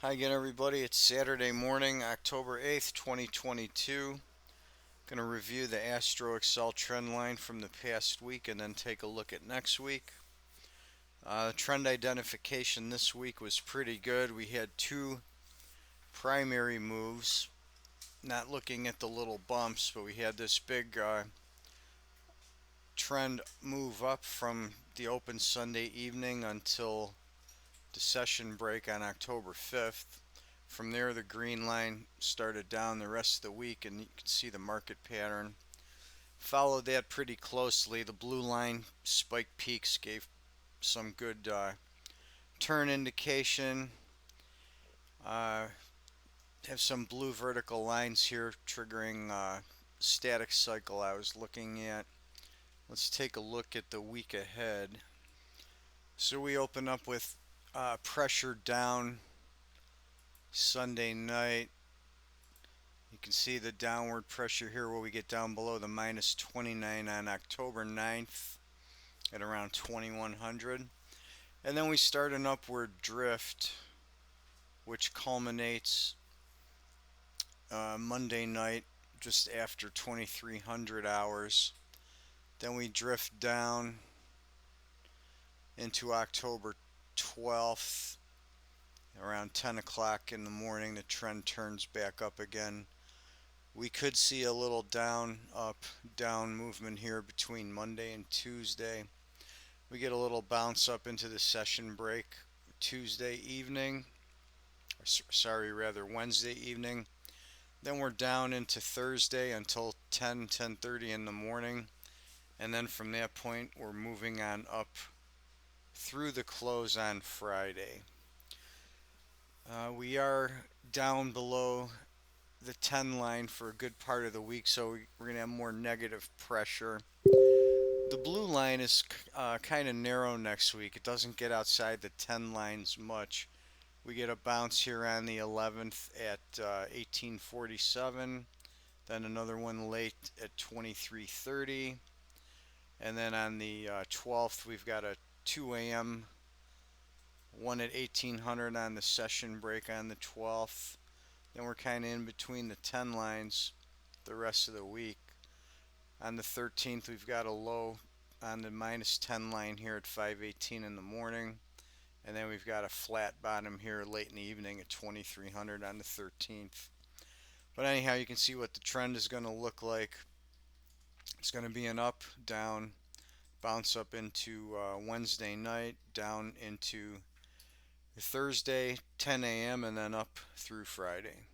Hi again, everybody. It's Saturday morning, October 8th, 2022. Going to review the Astro Excel trend line from the past week and then take a look at next week. Trend identification this week was pretty good. We had two primary moves, not looking at the little bumps, but we had this big trend move up from the open Sunday evening until the session break on October 5th. From there, the green line started down the rest of the week, and you can see the market pattern. Followed that pretty closely. The blue line spike peaks gave some good turn indication. Have some blue vertical lines here triggering static cycle I was looking at. Let's take a look at the week ahead. So we open up with pressure down Sunday night. You can see the downward pressure here where we get down below the minus 29 on October 9th at around 2100. And then we start an upward drift which culminates Monday night just after 2300 hours. Then we drift down into October 12th around 10 o'clock in the morning. The trend turns back up again. We could see a little down, up, down movement here between Monday and Tuesday. We get a little bounce up into the session break Tuesday evening, rather Wednesday evening. Then we're down into Thursday until 10:30 in the morning. And then from that point, we're moving on up through the close on Friday. We are down below the 10 line for a good part of the week, so we're going to have more negative pressure. The blue line is kind of narrow next week. It doesn't get outside the 10 lines much. We get a bounce here on the 11th at 1847, then another one late at 2330, and then on the 12th we've got a 2 a.m. one at 1800 on the session break on the 12th. Then we're kind of in between the 10 lines the rest of the week. On the 13th, we've got a low on the minus 10 line here at 518 in the morning. And then we've got a flat bottom here late in the evening at 2300 on the 13th. But anyhow, you can see what the trend is going to look like. It's going to be an up, down, bounce up into Wednesday night, down into Thursday, 10 a.m., and then up through Friday.